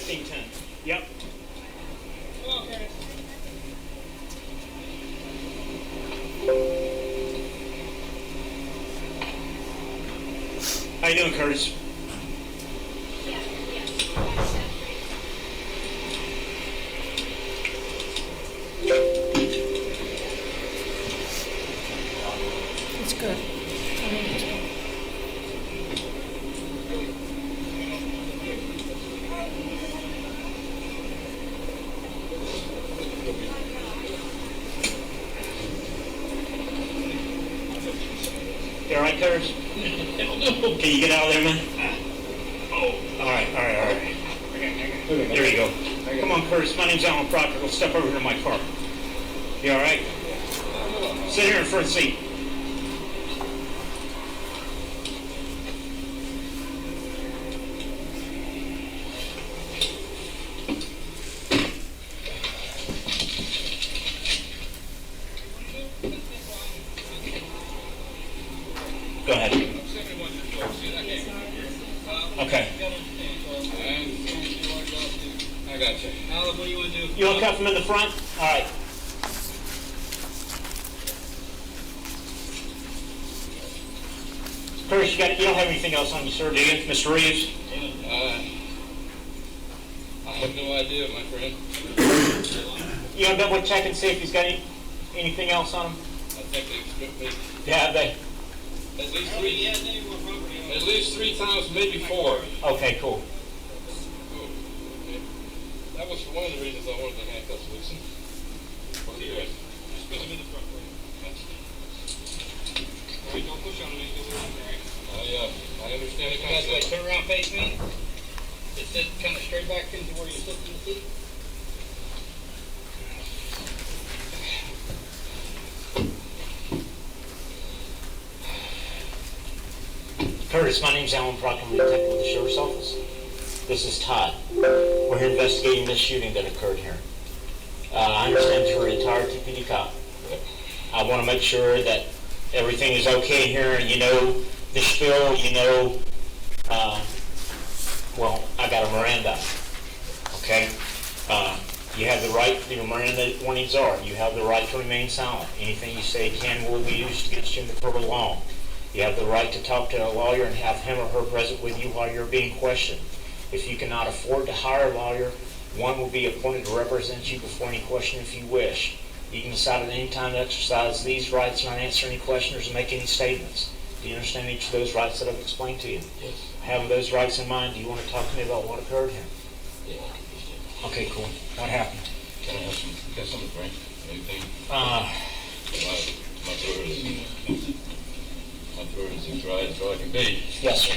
1510. Yep. Come on, Curtis. How you doing, Curtis? It's good. You all right, Curtis? Can you get out of there, man? All right. There you go. Come on, Curtis. My name's Alan Procter. We'll step over to my car. You all right? Sit here in front seat. Go ahead. Okay. I got you. Alan, what do you want to do? You want to cuff him in the front? All right. Curtis, you don't have anything else on you, sir, do you, Mr. Reeves? I have no idea, my friend. You want to double check and see if he's got anything else on him? I think they stripped me. Yeah, they. At least three. At least 3 times, maybe 4. Okay, cool. Okay. That was one of the reasons I wanted the handcuffs loosened. What are you doing? Just put them in the front way. All right, don't push on me. I understand the concept. Turn around, face me. Just sit kind of straight back into where you're sitting the seat. Curtis, my name's Alan Procter. I'm a detective with the Sheriff's Office. This is Todd. We're here investigating this shooting that occurred here. I understand you're a retired TPD cop. I want to make sure that everything is okay here, and you know the spill, you know, well, I got a Miranda, okay? You have the right, your Miranda warnings are, you have the right to remain silent. Anything you say can will be used against you in the court of law. You have the right to talk to a lawyer and have him or her present with you while you're being questioned. If you cannot afford to hire a lawyer, one will be appointed to represent you before any question if you wish. You can decide at any time to exercise these rights, not answer any questions or make any statements. Do you understand each of those rights that I've explained to you? Yes. Having those rights in mind, do you want to talk to me about what occurred here? Yeah. Okay, cool. What happened? Can I have some? Got something to drink? Anything? My throat is as dry as I can be. Yes, sir.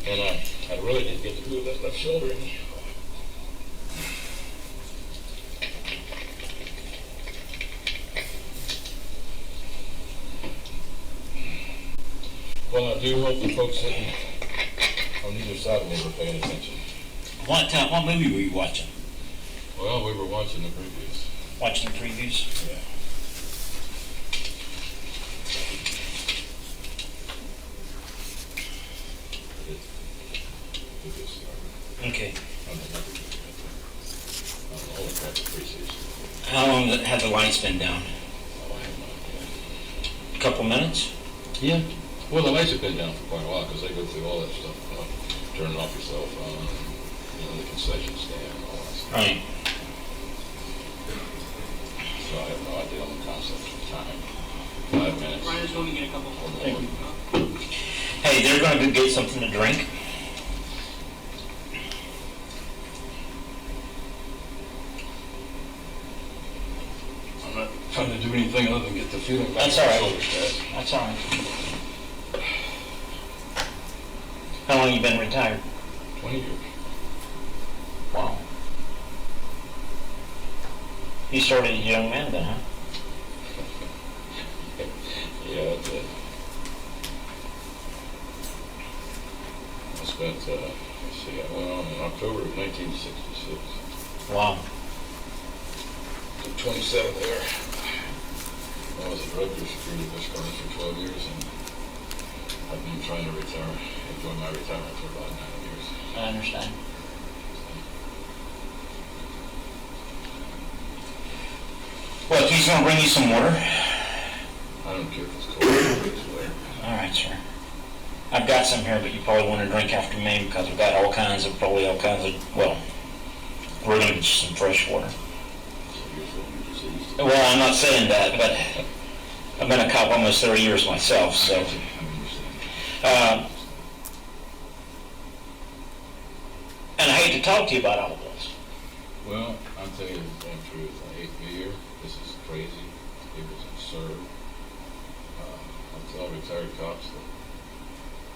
And I really didn't get to move that left shoulder in. Well, I do hope the folks sitting on either side of me were paying attention. What movie were you watching? Well, we were watching the previews. Watching the previews? Yeah. Okay. How How long have the lights been down? A couple minutes? Yeah. Well, the lights have been down for quite a while because they go through all that stuff. Turning off your cell phone, the concession stand and all that stuff. Right. So I have no idea on the concept of time. 5 minutes. Ryan's going to get a couple or more. Thank you. Hey, they're going to go get something to drink. I'm not trying to do anything other than get the feeling back. That's all right. Shoulder stats. That's all right. How long you been retired? 20 years. Wow. You started as a young man then, huh? Yeah, that's it. I spent, let's see, I went on in October of 1966. Wow. Did 27 there. I was a director of security at Escalation for 12 years, and I've been trying to enjoy my retirement for about 9 years. I understand. So, just gonna bring you some water. I don't care if it's cold or it's wet. All right, sir. I've got some here, but you probably want to drink after me because we've got all kinds of, well, we're gonna get you some fresh water. So you're feeling diseased. Well, I'm not saying that, but I've been a cop almost 30 years myself, so. I understand. And I hate to talk to you about all this. Well, I'll tell you the damn truth. I hate to be here. This is crazy. It was absurd. I tell retired cops that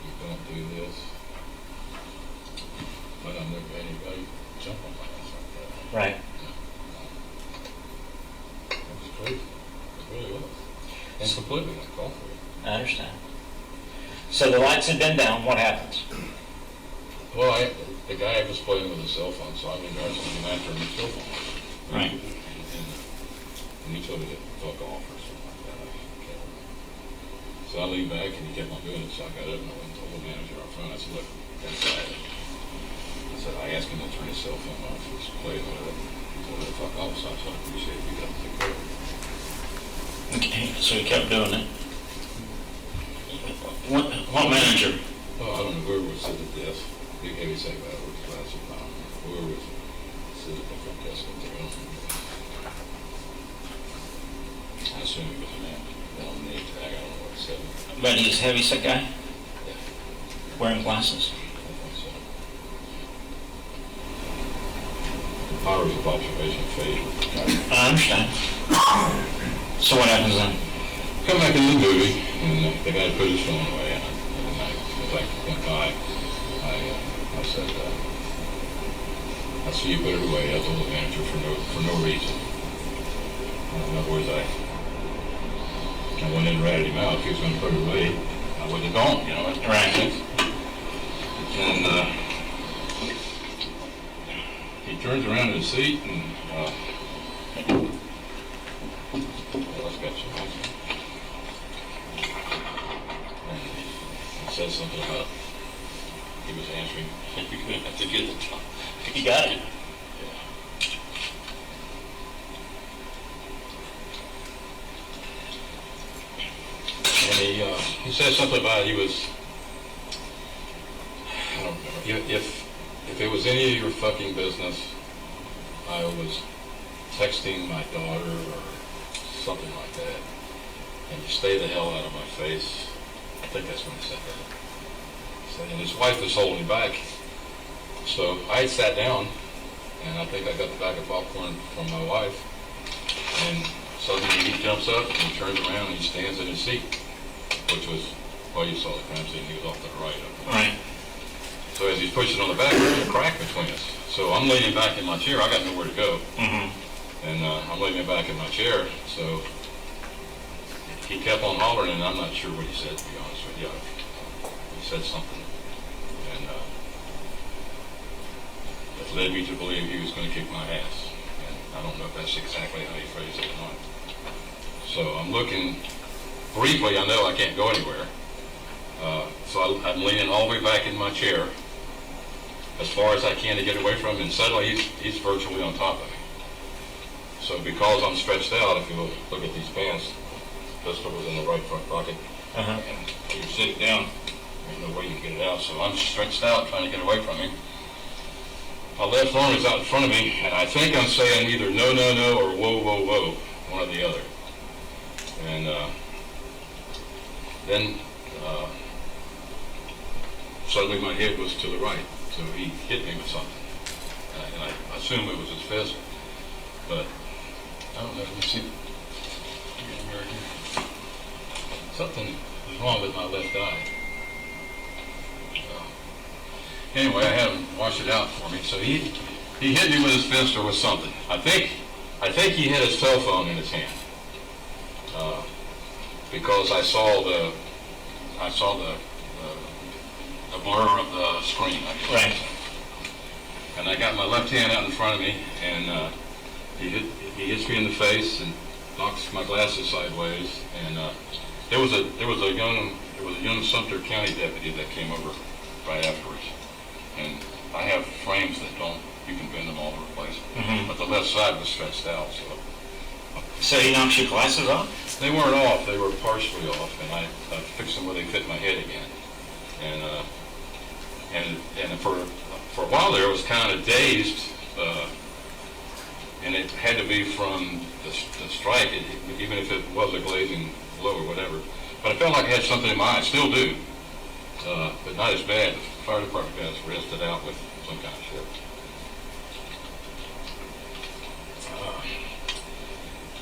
you don't do this. But I've never had anybody jump on my ass like that. Right. It was crazy. It really was. And completely uncalled for. I understand. So the lights had been down, what happens? Well, the guy was playing with his cell phone, so I mean, I was looking after him with his cell phone. Right. And he told me to fuck off or something like that. I can't remember. So I leaned back and he kept on doing it, so I got up and I went and told the manager out front. I said, look, that's bad. I said, I asked him to turn his cell phone off. He was playing with it. He told me to fuck off, so I said, I appreciate it. You got to take care of it. Okay, so he kept doing it. What manager? Oh, I don't know, whoever was sitting at the desk. Big heavy sack guy with his glasses on. Whoever was sitting at the front desk up there. I assume he was a man. On the name tag, I don't know what it said. But he's a heavy set guy? Yeah, Wearing glasses? I think so. The powers of observation fade with the guy. I understand. So what happens then? Come back in the movie, and the guy put his phone away, and as I went by, I said, I see you put it away. I told the manager for no reason. In other words, I went in and ratted him out. If he was going to put it away, I wouldn't have gone, you know. Right. And he turns around in his seat, and let's get you. And he says something about he was answering. You're going to have to get the top. You got it. And he said something about he was, I don't remember, if it was any of your fucking business, I was texting my daughter or something like that, and you stay the hell out of my face. I think that's when he said that. So, and his wife was holding back. So I had sat down, and I think I got the bag of popcorn from my wife, and suddenly he jumps up and he turns around and he stands in his seat, which was, well, you saw the crime scene, he was off to the right of it. Right. So as he's pushing on the back, there's a crack between us. So I'm leaning back in my chair, I got nowhere to go. Mm-hmm. And I'm leaning back in my chair, so he kept on hollering, and I'm not sure what he said, to be honest with you. He said something, and that led me to believe he was going to kick my ass. And I don't know if that's exactly how he phrased it or not. So I'm looking, briefly, I know I can't go anywhere. So I'm leaning all the way back in my chair, as far as I can to get away from him, and suddenly he's virtually on top of me. So because I'm stretched out, if you look at these pants, the pistol was in the right front pocket, Uh-huh. and you're sitting down, there's no way you can get it out, so I'm stretched out trying to get away from him. My left arm is out in front of me, and I think I'm saying either no, no, no, or whoa, whoa, whoa, one or the other. And then suddenly my head was to the right, so he hit me with something. And I assume it was his fist, but I don't know. Let me see. Something was wrong with my left eye. Anyway, I had him wash it out for me. So he hit me with his fist or with something. I think he had his cell phone in his hand because I saw the blur of the screen. Right. And I got my left hand out in front of me, and he hits me in the face and knocks my glasses sideways. And there was a young Sumter County deputy that came over right afterwards. And I have frames that you can bend them all over the place. Mm-hmm. But the left side was stretched out, so So he knocks your glasses off? They weren't off, they were partially off, and I fixed them where they fit my head again. And for a while there, I was kind of dazed, and it had to be from the strike, even if it was a glazing blow or whatever. But I felt like I had something in my eye, still do, but not as bad. The fire department guys rested out with some kind of shit.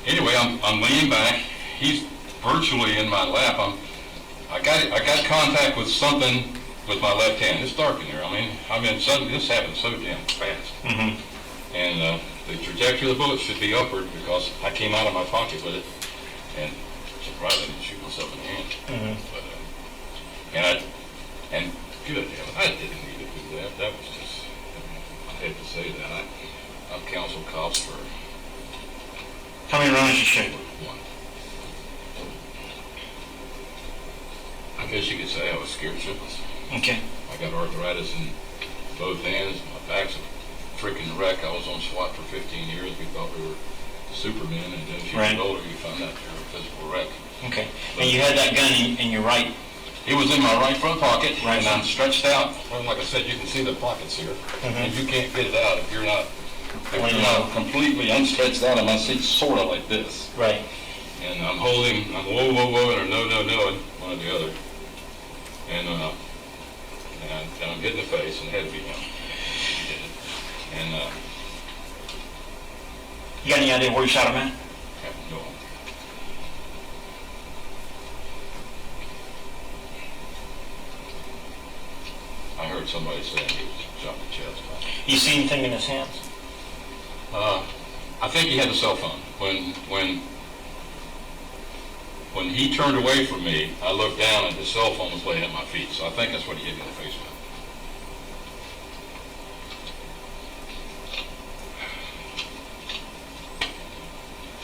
Anyway, I'm leaning back. He's virtually in my lap. I got contact with something with my left hand. It's dark in there. I mean, suddenly this happened so damn fast. Mm-hmm. And the trajectory of the bullet should be upward because I came out of my pocket with it, and surprised I didn't shoot myself in the hand. Mm-hmm. But and good, I didn't need to do that. That was just, I hate to say that. I've counseled cops for How many rounds you shoot? one. I guess you could say I was scared shitless. Okay. I got arthritis in both hands. My back's a freaking wreck. I was on SWAT for 15 years. We thought we were supermen, and then as you Right. get older, you find out you're a physical wreck. Okay. And you had that gun in your right. It was in my right front pocket, Right. and I'm stretched out. Well, like I said, you can see the pockets here, and you can't get it out if you're not completely unstretched out in my seat, sort of like this. Right. And I'm holding, I'm whoa, whoa, whoa, or no, no, no, and one or the other. And I'm hitting the face, and it had to be him. He did it. And You got any idea where you shot him at? I have no idea. I heard somebody saying he was shot in the chest. You see anything in his hands? I think he had a cell phone. When he turned away from me, I looked down and his cell phone was laying at my feet. So I think that's what he hit me in the face with.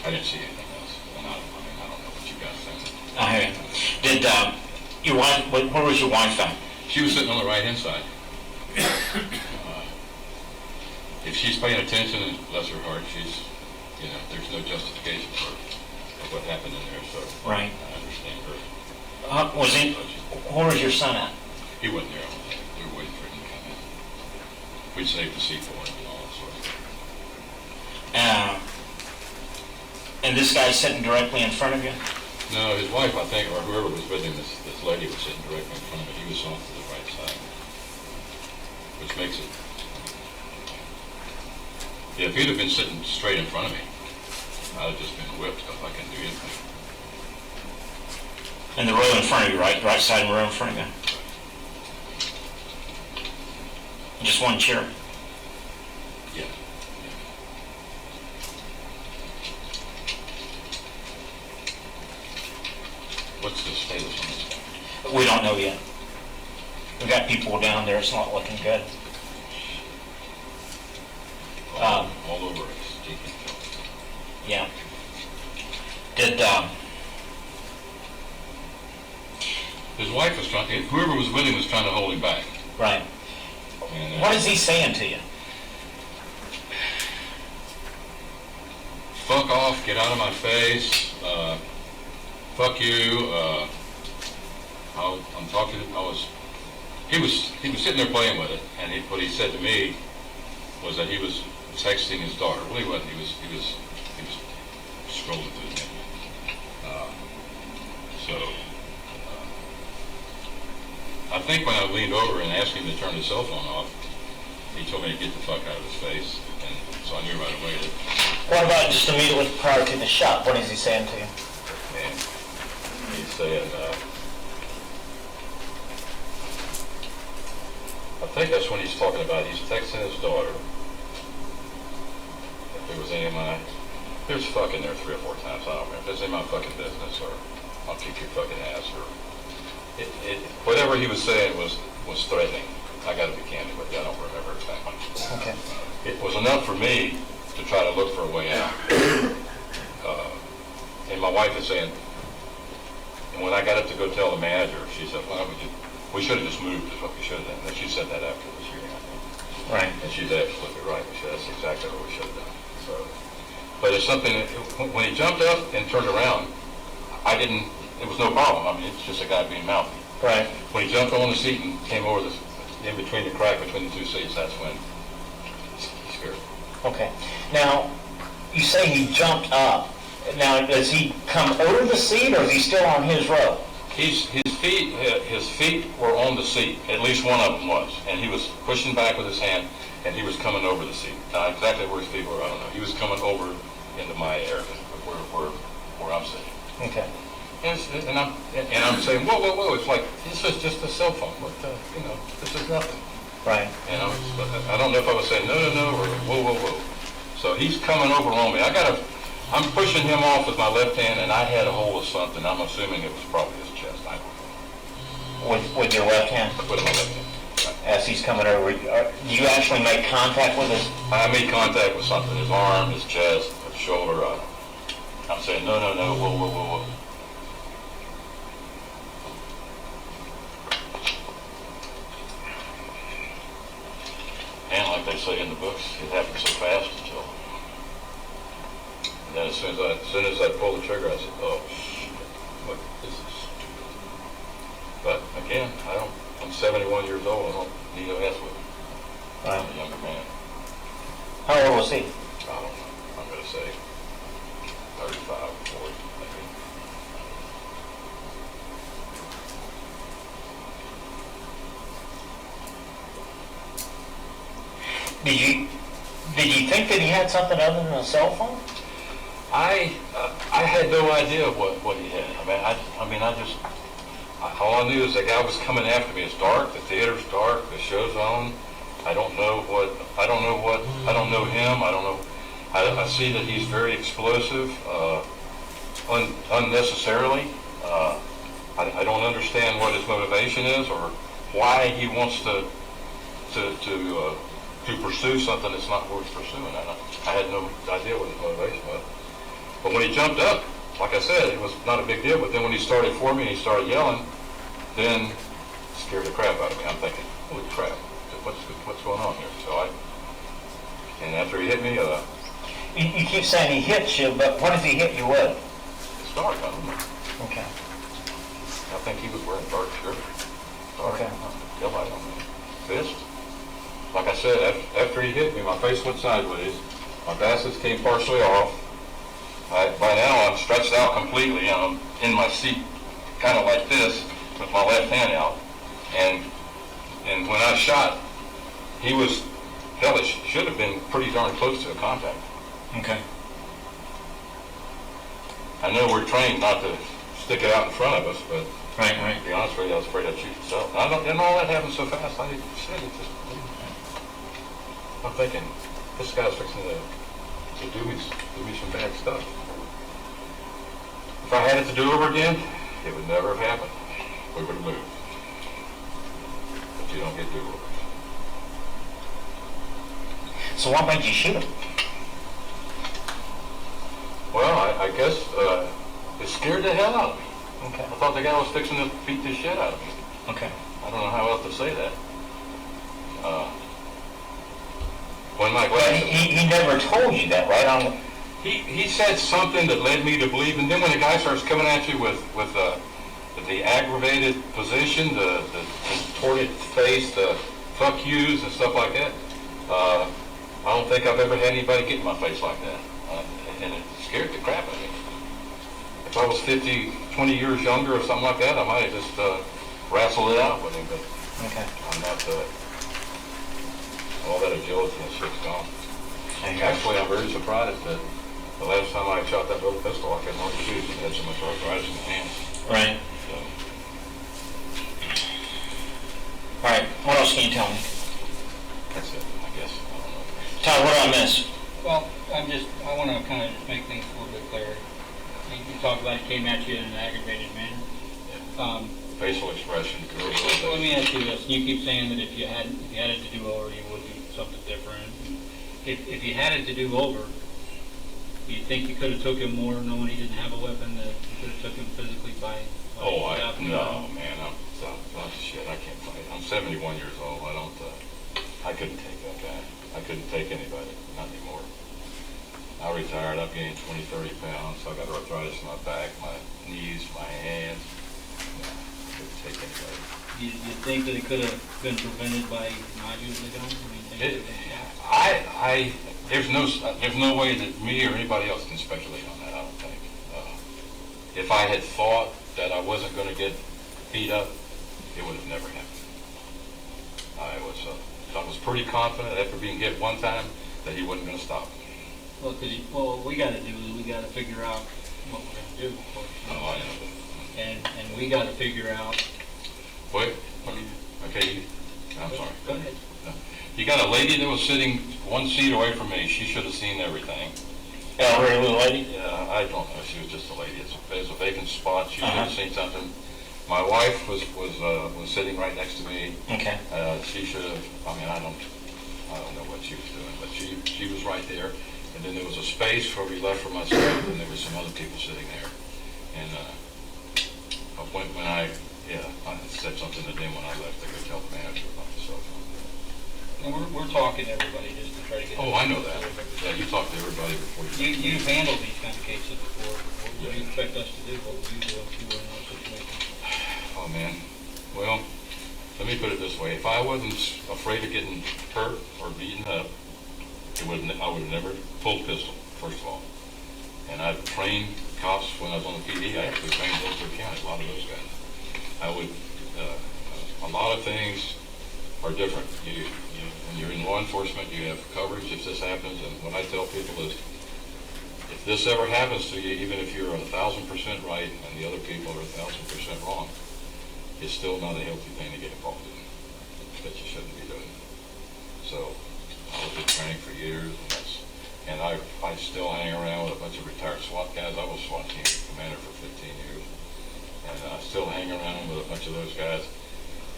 I didn't see anything else. And I don't know what you guys think. I hear you. Did your wife? Where was your wife at? She was sitting on the right-hand side. If she's paying attention, and bless her heart, she's, there's no justification for what happened in there, so Right. I understand her. Where was your son at? He wasn't there. We were waiting for him to come in. We saved the seat for him and all that sort of stuff. And this guy's sitting directly in front of you? No, his wife, I think, or whoever was with him, this lady was sitting directly in front of me. He was off to the right side, which makes it. Yeah, if he'd have been sitting straight in front of me, I'd have just been whipped because I couldn't do anything. In the row in front of you, right? Right side of the row in front of you? Just one chair? Yeah. What's the status on this guy? We don't know yet. We've got people down there. It's not looking good. All over us. Yeah. Did His wife was trying. Whoever was with him was trying to hold him back. right? And, What is he saying to you? Fuck off! Get out of my face! Fuck you! I'm talking. He was sitting there playing with it, and what he said to me was that he was texting his daughter. Well, he wasn't. He was scrolling through the menu. I think when I leaned over and asked him to turn his cell phone off, he told me to get the fuck out of his face, and so I knew right away that. What about just immediately prior to the shot? What is he saying to you? And he said, I think that's when he's talking about, he's texting his daughter. If there was any of my, there's fucking there 3 or 4 times, I don't remember. If it's in my fucking business, or I'll kick your fucking ass, or whatever he was saying was threatening. I gotta be candid with you, I don't remember exactly. Okay. It was enough for me to try to look for a way out. And my wife is saying, and when I got up to go tell the manager, she said, well, we should have just moved, is what we should have done. And she said that after the shooting, I think. Right. And she's absolutely right. That's exactly what we should have done. So, But it's something that, when he jumped up and turned around, it was no problem. I mean, it's just a guy being mouthy. Right. When he jumped on the seat and came over in between the crack between the two seats, that's when he scared me. Okay. Now, you say he jumped up. Now, does he come over the seat, or is he still on his row? His feet were on the seat. At least one of them was, and he was pushing back with his hand, and he was coming over the seat. Now, exactly where his feet were, I don't know. He was coming over into my area, where I'm sitting. Okay. And I'm saying, whoa! It's like, this is just a cell phone. This is nothing. Right. And I don't know if I was saying no, or whoa. So he's coming over on me. I'm pushing him off with my left hand, and I had a hold of something. I'm assuming it was probably his chest. I don't know. With your left hand? With my left hand. Right. As he's coming over, do you actually make contact with his? I made contact with something. His arm, his chest, his shoulder. I'm saying no, whoa. And like they say in the books, it happened so fast until. And then as soon as I pulled the trigger, I said, oh, shit, what, this is stupid. But again, I'm 71 years old, I don't need to ask with him. Right. I'm a younger man. How old was he? I don't know, I'm going to say 35, 40, maybe. Did you think that he had something other than a cell phone? I had no idea what he had. All I knew is the guy was coming after me. It's dark, the theater's dark, the show's on. I don't know him, I see that he's very explosive, unnecessarily. I don't understand what his motivation is or why he wants to pursue something that's not worth pursuing. I had no idea what his motivation was. But when he jumped up, like I said, it was not a big deal. But then when he started for me and he started yelling, then it scared the crap out of me. I'm thinking, holy crap, what's going on here? And after he hit me, You keep saying he hits you, but what does he hit you with? it's dark. I don't know. Okay. I think he was wearing dark shirt. Dark. Okay. Yellow, I don't know. Fist. Like I said, after he hit me, my face went sideways. My glasses came partially off. By now, I'm stretched out completely. I'm in my seat, kind of like this, with my left hand out. And when I shot, he was, hell, it should have been pretty darn close to a contact. Okay. I know we're trained not to stick it out in front of us, but Right. to be honest with you, I was afraid I'd shoot myself. And all that happened so fast, I'm thinking, this guy's fixing to do me some bad stuff. If I had it to do over again, it would never have happened. We would have moved. But you don't get do-overs. So what made you shoot him? Well, I guess it scared the hell out of me. Okay. I thought the guy was fixing to beat the shit out of me. Okay. I don't know how else to say that. When my But glasses... he never told you that, right? He said something that led me to believe, and then when the guy starts coming at you with the aggravated position, the contorted face, the fuck yous and stuff like that, I don't think I've ever had anybody get in my face like that. And it scared the crap out of me. If I was 20 years younger or something like that, I might have just wrestled it out with him, but Okay. I'm not, all that agility and shit's gone. Okay. Actually, I'm very surprised that the last time I shot that little pistol, I couldn't hardly shoot. It had so much arthritis in my hands. Right. So, All right. What else can you tell me? that's it, I guess. I don't know. Todd, what did I miss? Well, I want to kind of just make things a little bit clearer. You talked about it came at you in an aggravated manner. Facial expression. So let me ask you this. You keep saying that if you had it to do over, you would do something different. If you had it to do over, do you think you could have took him more knowing he didn't have a weapon, that you could have took him physically by... No, man, I'm shit, I can't fight. I'm 71 years old. I couldn't take that guy. I couldn't take anybody, not anymore. I retired, I've gained 20, 30 pounds. I got arthritis in my back, my knees, my hands. Couldn't take anybody. You think that it could have been prevented by not using the gun? There's no way that me or anybody else can speculate on that, I don't think. If I had thought that I wasn't going to get beat up, it would have never happened. I was pretty confident after being hit one time that he wasn't going to stop me. Well, what we got to do is we got to figure out what we're going to do, of course. Oh, I know. And we got to figure out. Wait, okay, I'm sorry. Go ahead. No. You got a lady that was sitting one seat away from me. She should have seen everything. Elderly little lady? Yeah, I don't know. She was just a lady. It's a vacant spot. She should have seen something. My wife was sitting right next to me. Okay. She should have. I mean, I don't know what she was doing, but she was right there. And then there was a space where we left for myself, and there were some other people sitting there. And when I said something to them when I left. They go tell the manager about the cell phone. And we're talking to everybody just to try to get. Oh, I know that. Yeah, you talk to everybody before you. You've handled these kind of cases before. What do you expect us to do? What would you do if you were in those situations? Oh man, well, let me put it this way: if I wasn't afraid of getting hurt or beaten up, I would have never pulled a pistol. First of all, and I've trained cops when I was on the PD. I actually trained Procter County. A lot of those guys. I would. A lot of things are different. When you're in law enforcement, you have coverage if this happens. And what I tell people is, if this ever happens to you, even if you're 1,000% right and the other people are 1,000% wrong, it's still not a healthy thing to get involved in that you shouldn't be doing. So I've been training for years, and I still hang around with a bunch of retired SWAT guys. I was SWAT team commander for 15 years, and I still hang around with a bunch of those guys.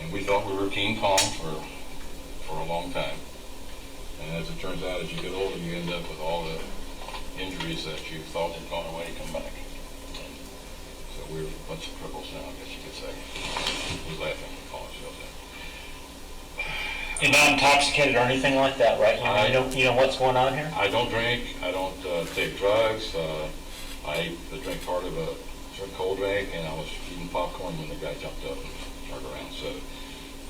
And we thought we were King Kong for a long time. And as it turns out, as you get older, you end up with all the injuries that you thought had gone away come back. So we're a bunch of cripples now, I guess you could say. We're laughing, we call ourselves that. You're not intoxicated or anything like that, right? You know what's going on here? I don't drink. I don't take drugs. I drank part of a cold drink, and I was eating popcorn when the guy jumped up and turned around. So there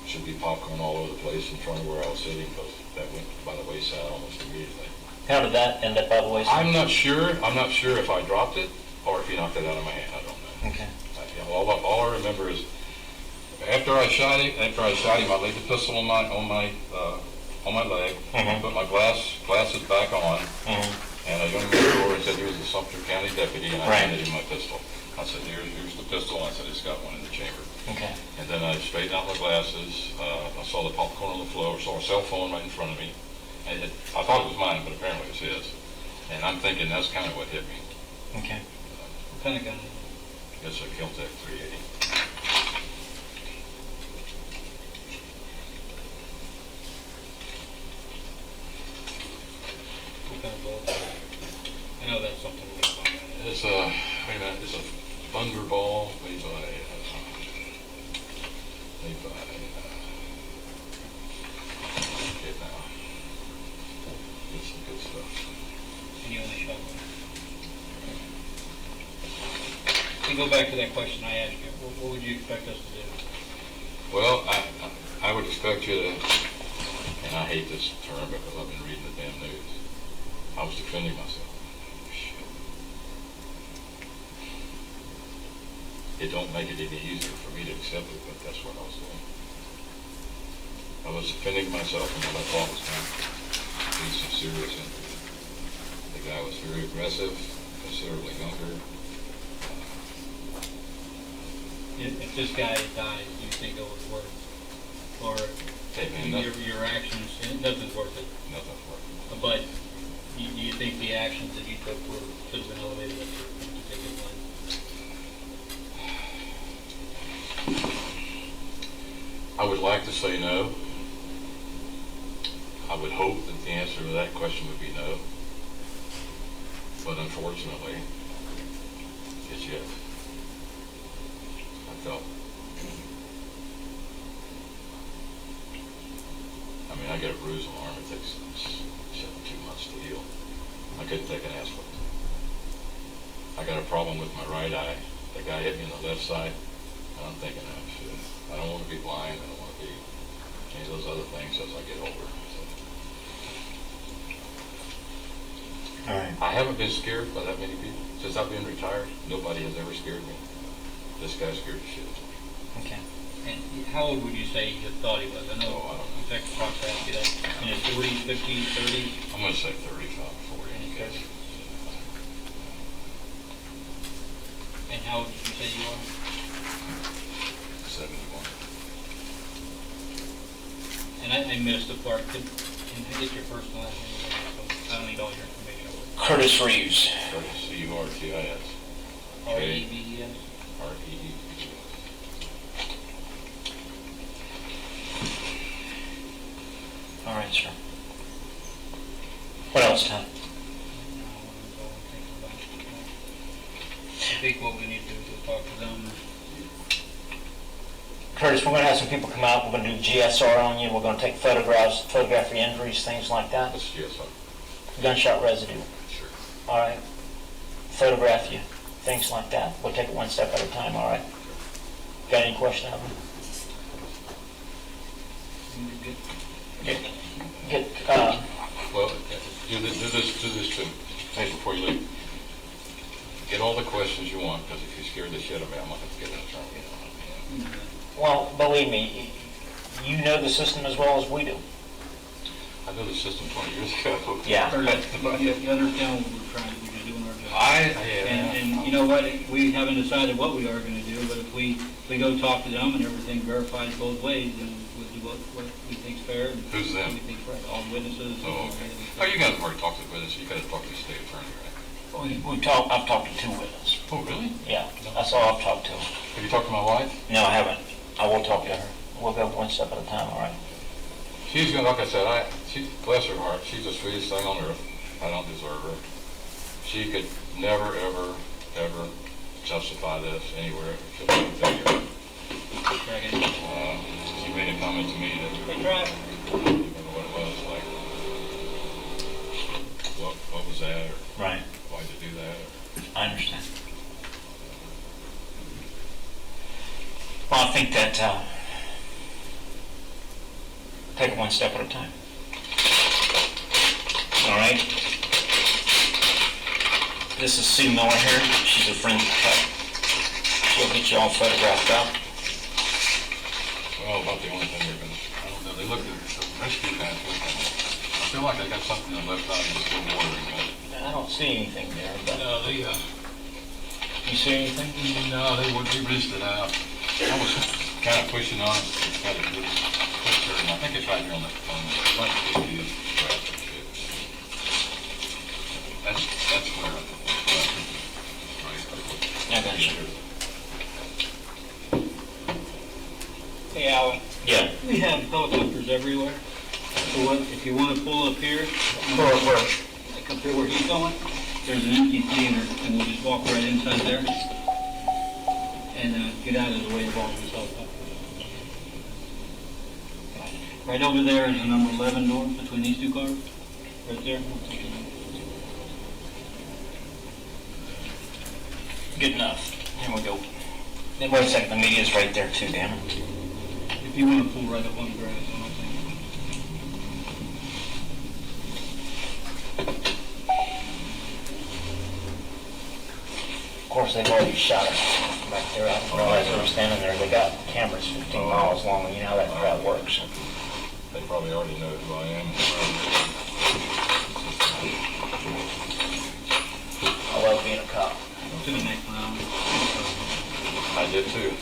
should be popcorn all over the place in front of where I was sitting, because that went by the wayside almost immediately. How did that end up by the wayside? I'm not sure. I'm not sure if I dropped it or if he knocked it out of my hand. I don't know. Okay. All I remember is after I shot him, I laid the pistol on my leg, put my glasses back on, and a young man over and said he was a Sumter County deputy, and I handed him my pistol. I said, here's the pistol. I said, it's got one in the chamber. Okay. And then I straightened out my glasses. I saw the popcorn on the floor. Saw a cell phone right in front of me. And I thought it was mine, but apparently it was his. And I'm thinking that's kind of what hit me. Okay. What kind of gun? It's a Kel-Tec 380. What kind of bullet? I know that's something we talk about. It's a Thunderball made by kid now. It's some good stuff. And you only shot one. To go back to that question I asked you, what would you expect us to do? Well, I would expect you to, and I hate this term because I've been reading the damn news. I was defending myself. Shit. It don't make it any easier for me to accept it, but that's what I was doing. I was defending myself from what I thought was going to be some serious injury. The guy was very aggressive, considerably younger. If this guy dies, do you think it was worth it? Or Hey, man, your actions, nothing's worth it. Nothing's worth it. But you think the actions that you took should have been elevated up to take his life? I would like to say no. I would hope that the answer to that question would be no. But unfortunately, it's yes. I mean, I got a bruise on my arm. It takes 2 months to heal. I couldn't take an asphalt. I got a problem with my right eye. The guy hit me on the left side, and I'm thinking, oh shit, I don't want to be blind. I don't want to be any of those other things as I get older. So, All right. I haven't been scared by that many people. Since I've been retired, nobody has ever scared me. This guy scared the shit out of me. Okay. And how old would you say you thought he was? I know, Oh, I don't know. in fact, Procter asked you that. In his 40s, 50s, 30s? I'm going to say 35, 40. Yes. And how old did you say you are? 71. And I missed the part. Can I get your first and last name? So I don't need all your information over. Curtis Reeves. C-U-R-T-I-S. R-E-V-E-S? R-E-E. All right, sir. What else, Tom? I think what we need to do is talk to them. Curtis, we're going to have some people come out. We're going to do GSR on you. We're going to take photographs, photograph your injuries, things like that. What's GSR? Gunshot residue. Sure. All right. Photograph you, things like that. We'll take it one step at a time, all right? Got any question of them? Well, do this too. Hey, before you leave. Get all the questions you want, because if you scare the shit out of me, I'm not going to get an attorney. Well, believe me, you know the system as well as we do. I know the system 20 years ago. Yeah. You understand what we're trying to do, we're doing our job. Yeah. And you know what, we haven't decided what we are going to do, but if we go talk to them and everything verifies both ways, then we'll do what we think's fair. And Who's them? what we think's right. All the witnesses. Oh, okay. Oh, you guys have already talked to the witness. You got to talk to the state attorney, right? I've talked to 2 witnesses. Oh, really? Yeah, that's all I've talked to. Have you talked to my wife? No, I haven't. I will talk to her. We'll go one step at a time, all right? She's gonna, like I said, bless her heart, she's the sweetest thing on earth. I don't deserve her. She could never, ever, ever justify this anywhere. She'll be a failure. She made a comment to me that I don't remember what it was, like, what was that, or Right. why'd you do that? I understand. Well, I think that, take it one step at a time. All right? This is Sue Miller here. She's a friend of the cut. She'll get you all photographed up. Well, about the only thing they're gonna, I don't know, they look at the rescue guys, I feel like they got something on the left eye that's still watering, but. I don't see anything there, but No, they, you see anything? no, they rinsed it out. I was kind of pushing on it, it's got a good picture, and I think it's right here on the front page. That's where I think I got you. Hey, Alan. Yeah. We have helicopters everywhere. So if you want to pull up here, Where? like up here where he's going, there's an empty theater, and we'll just walk right inside there and get out of the way of all these helicopters. Right over there is the number 11 door between these 2 cars. Right there. Good enough. Here we go. Then wait a second, the media's right there too, damn it. If you want to pull right up on the grass, I don't think. Of course, they've already shot us back there. I didn't realize they were standing there. They got cameras 15 miles long. You know how that crowd works. they probably already know who I am. I love being a cop. To the next round. I did too.